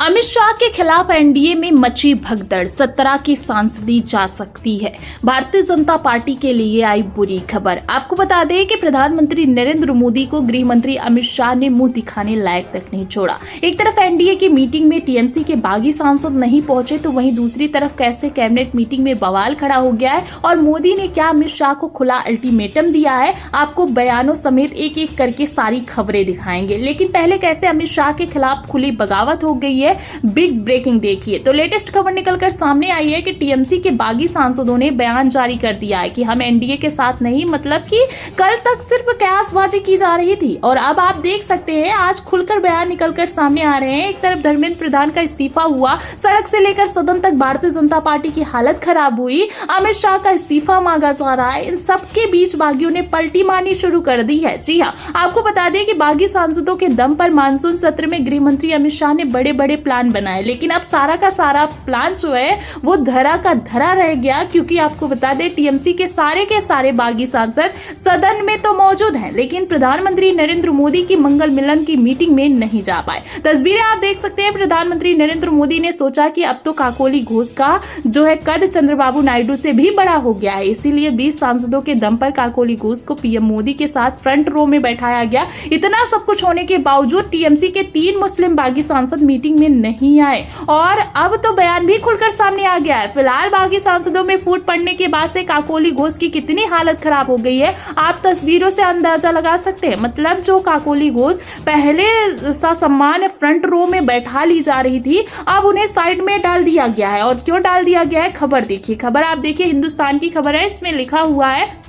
अमित शाह के खिलाफ एनडीए में मची भगदड़, 17 की सांसदी जा सकती है। भारतीय जनता पार्टी के लिए आई बुरी खबर। आपको बता दें कि प्रधानमंत्री नरेंद्र मोदी को गृह मंत्री अमित शाह ने मुंह दिखाने लायक तक नहीं छोड़ा। एक तरफ एनडीए की मीटिंग में टीएमसी के बागी सांसद नहीं पहुंचे, तो वहीं दूसरी तरफ कैसे कैबिनेट मीटिंग में बवाल खड़ा हो गया है और मोदी ने क्या अमित शाह को खुला अल्टीमेटम दिया है। आपको बयानों समेत एक एक करके सारी खबरें दिखाएंगे, लेकिन पहले कैसे अमित शाह के खिलाफ खुली बगावत हो गई है, बिग ब्रेकिंग देखिए। तो लेटेस्ट खबर निकलकर सामने आई है कि टीएमसी के बागी सांसदों ने बयान जारी कर दिया है कि हम एनडीए के साथ नहीं, मतलब कि कल तक सिर्फ कयासबाजी की जा रही थी और अब आप देख सकते हैं आज खुलकर बयान निकलकर सामने आ रहे हैं। एक तरफ धर्मेंद्र प्रधान का इस्तीफा हुआ, सड़क से लेकर सदन तक भारतीय जनता पार्टी की हालत खराब हुई, अमित शाह का इस्तीफा मांगा जा रहा है। इन सबके बीच बागियों ने पलटी मारनी शुरू कर दी है। जी हाँ, आपको बता दें कि बागी सांसदों के दम पर मानसून सत्र में गृह मंत्री अमित शाह ने बड़े बड़े प्लान बनाए, लेकिन अब सारा का सारा प्लान जो है वो धरा का धरा रह गया, क्योंकि आपको बता दें टीएमसी के सारे बागी सांसद सदन में तो मौजूद हैं, लेकिन प्रधानमंत्री नरेंद्र मोदी की मंगल मिलन की मीटिंग में नहीं जा पाए। तस्वीरें आप देख सकते हैं। प्रधानमंत्री नरेंद्र मोदी ने सोचा कि अब तो काकोली घोष का जो है कद चंद्रबाबू नायडू से भी बड़ा हो गया है, इसीलिए 20 सांसदों के दम पर काकोली घोष को पीएम मोदी के साथ फ्रंट रो में बैठाया गया। इतना सब कुछ होने के बावजूद टीएमसी के 3 मुस्लिम बागी सांसद मीटिंग में नहीं आए और अब तो बयान भी खुलकर सामने आ गया है। फिलहाल बागी सांसदों में फूट पड़ने के बाद से काकोली घोष की कितनी हालत खराब हो गई है, आप तस्वीरों से अंदाजा लगा सकते हैं। मतलब जो काकोली घोष पहले ससम्मान फ्रंट रो में बैठा ली जा रही थी, अब उन्हें साइड में डाल दिया गया है। और क्यों डाल दिया गया है, खबर देखिए। खबर आप देखिए, हिंदुस्तान की खबर है, इसमें लिखा हुआ है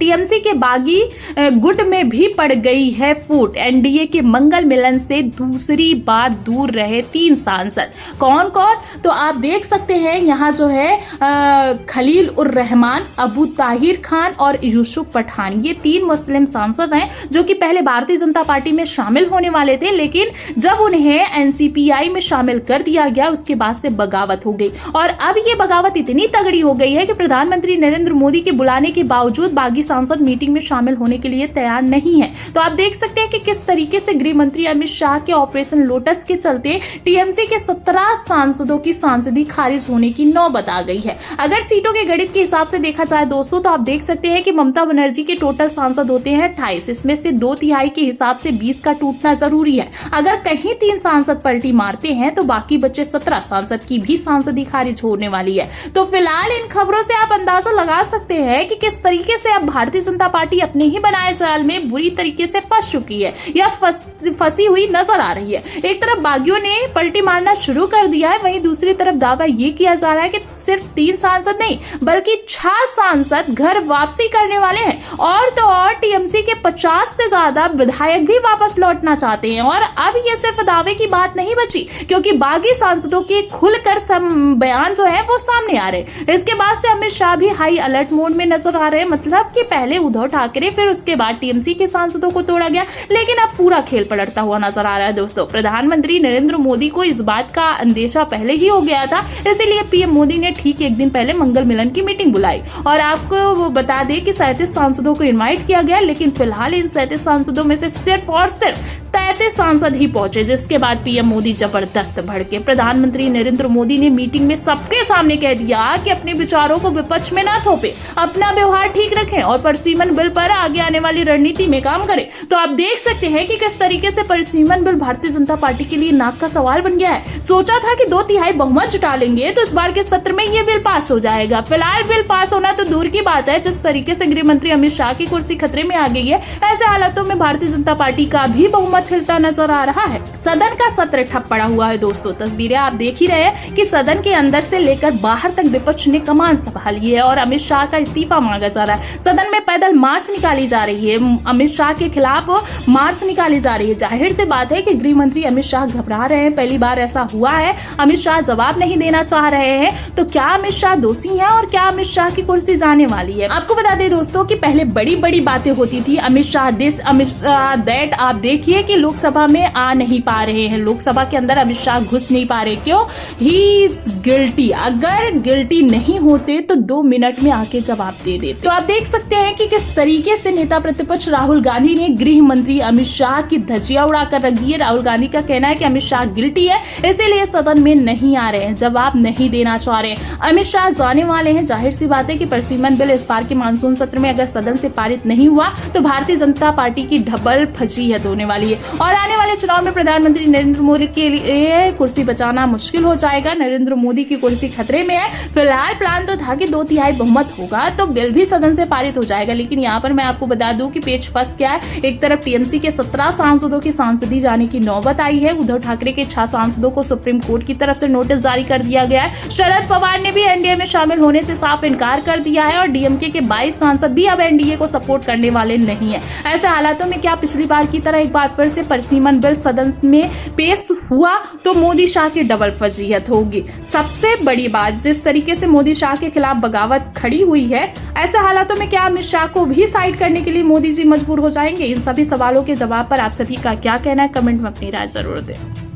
टीएमसी के बागी गुट में भी पड़ गई है फूट, एनडीए के मंगल मिलन से दूसरी बार दूर रहे 3 सांसद। कौन कौन, तो आप देख सकते हैं यहाँ जो है खलील उर रहमान, अबू ताहिर खान और यूसुफ पठान, ये 3 मुस्लिम सांसद हैं जो कि पहले भारतीय जनता पार्टी में शामिल होने वाले थे, लेकिन जब उन्हें एनसीपीआई में शामिल कर दिया गया उसके बाद से बगावत हो गई। और अब ये बगावत इतनी तगड़ी हो गई है कि प्रधानमंत्री नरेंद्र मोदी के बुलाने के बावजूद बागी सांसद मीटिंग में शामिल होने के लिए तैयार नहीं है। तो आप देख सकते हैं कि किस तरीके से गृह मंत्री अमित शाह के ऑपरेशन लोटस के चलते टीएमसी के 17 सांसदों की सांसदी खारिज होने की नौबत आ गई है। अगर सीटों के गणित के हिसाब से देखा जाए दोस्तों, तो आप देख सकते हैं कि ममता बनर्जी के टोटल सांसद होते हैं 28, इसमें से 2/3 के हिसाब से 20 का टूटना जरूरी है। अगर कहीं 3 सांसद पलटी मारते हैं तो बाकी बचे 17 सांसद की भी सांसदी खारिज होने वाली है। तो फिलहाल इन खबरों से आप अंदाजा लगा सकते हैं कि किस तरीके से अब भारतीय जनता पार्टी अपने ही बनाए जाल में बुरी तरीके से फंस चुकी है या फंसी हुई नजर आ रही है। एक तरफ बागियों ने पलटी मारना शुरू कर दिया है, वहीं दूसरी तरफ दावा ये किया जा रहा है कि सिर्फ 3 सांसद नहीं बल्कि 6 सांसद घर वापसी करने वाले हैं। और तो और टीएमसी के 50 से ज्यादा विधायक भी वापस लौटना चाहते हैं। और अब ये सिर्फ दावे की बात नहीं बची, क्योंकि बागी सांसदों के खुलकर बयान जो है वो सामने आ रहे हैं। इसके बाद से अमित शाह भी हाई अलर्ट मोड में नजर आ रहे हैं। मतलब कि पहले उद्धव ठाकरे, फिर उसके बाद टीएमसी के सांसदों को तोड़ा गया, लेकिन अब पूरा खेल पलटता हुआ नजर आ रहा है दोस्तों। प्रधानमंत्री नरेंद्र मोदी को इस बात का अंदेशा पहले ही हो गया था, इसीलिए पीएम मोदी ने ठीक एक दिन पहले मंगल मिलन की मीटिंग बुलाई। और आपको बता दें कि 37 सांसदों को इनवाइट किया गया, लेकिन फिलहाल इन 37 सांसदों में से सिर्फ और सिर्फ 33 सांसद ही पहुंचे, जिसके बाद पीएम मोदी जबरदस्त भड़के। प्रधानमंत्री नरेंद्र मोदी ने मीटिंग में सबके सामने कह दिया कि अपने विचारों को विपक्ष में ना थोपे, अपना व्यवहार ठीक रखें और परिसीमन बिल पर आगे आने वाली रणनीति में काम करें। तो आप देख सकते हैं कि किस तरीके से परिसीमन बिल भारतीय जनता पार्टी के लिए नाक का सवाल बन गया है। सोचा था कि 2/3 बहुमत जुटा लेंगे तो इस बार के सत्र में ये बिल पास हो जाएगा। फिलहाल बिल पास होना तो दूर की बात है, जिस तरीके से गृह मंत्री अमित शाह की कुर्सी खतरे में आ गई है, ऐसे हालातों में भारतीय जनता पार्टी का भी बहुमत हिलता नजर आ रहा है। सदन का सत्र ठप पड़ा हुआ है दोस्तों। तस्वीरें आप देख ही रहे हैं कि सदन के अंदर से लेकर बाहर तक विपक्ष ने कमान संभाली है और अमित शाह का इस्तीफा मांगा जा रहा है। सदन में पैदल मार्च निकाली जा रही है, अमित शाह के खिलाफ मार्च निकाली जा रही है। जाहिर सी बात है कि गृह मंत्री अमित शाह घबरा रहे हैं, पहली बार ऐसा हुआ है। अमित शाह जवाब नहीं देना चाह रहे हैं, तो क्या अमित शाह दोषी हैं और क्या अमित शाह की कुर्सी जाने वाली है। आपको बता दें दोस्तों कि पहले बड़ी बातें होती थी, अमित शाह दिस, अमित शाह दैट। आप देखिए कि लोकसभा में आ नहीं पा रहे हैं, लोकसभा के अंदर अमित शाह घुस नहीं पा रहे। क्यों? He is guilty. अगर गिल्टी नहीं होते तो 2 मिनट में आके जवाब दे देते। तो आप देख सकते हैं कि किस तरीके से नेता प्रतिपक्ष राहुल गांधी ने गृह मंत्री अमित शाह की धज्जियां उड़ाकर रख दी है। राहुल गांधी का कहना है कि अमित शाह गिल्टी है, इसीलिए सदन में नहीं आ रहे हैं, जवाब नहीं देना चाह रहे हैं। अमित शाह जाने वाले हैं। जाहिर सी बात है कि परिसीमन बिल इस बार के मानसून सत्र में अगर सदन से पारित नहीं हुआ तो भारतीय जनता पार्टी की डबल फजीहत होने वाली है और आने वाले चुनाव में प्रधानमंत्री नरेंद्र मोदी के लिए कुर्सी बचाना मुश्किल हो जाएगा। नरेंद्र मोदी की कुर्सी खतरे में है। फिलहाल प्लान तो था कि 2/3 बहुमत होगा तो बिल भी सदन से पारित हो जाएगा, लेकिन यहाँ पर मैं आपको बता दूं कि पेच फंस गया है। एक तरफ टीएमसी के 17 सांसदों की सांसदी जाने की नौबत आई है, उद्धव ठाकरे के 6 सांसदों को सुप्रीम कोर्ट की तरफ से नोटिस जारी कर दिया गया है। शरद पवार ने भी एनडीए में शामिल होने से साफ इनकार कर दिया है और डीएमके के 22 सांसद भी अब एनडीए को सपोर्ट करने वाले नहीं है। ऐसे हालातों में क्या पिछली बार की तरह एक बार फिर से परिसीमन बिल सदन में पेश हुआ तो मोदी शाह की डबल फजीहत होगी। सबसे बड़ी बात, जिस तरीके से मोदी शाह के खिलाफ बगावत खड़ी हुई है, ऐसे हालातों में क्या अमित शाह को भी साइड करने के लिए मोदी जी मजबूर हो जाएंगे? इन सभी सवालों के जवाब पर आप सभी का क्या कहना है? कमेंट में अपनी राय जरूर दें।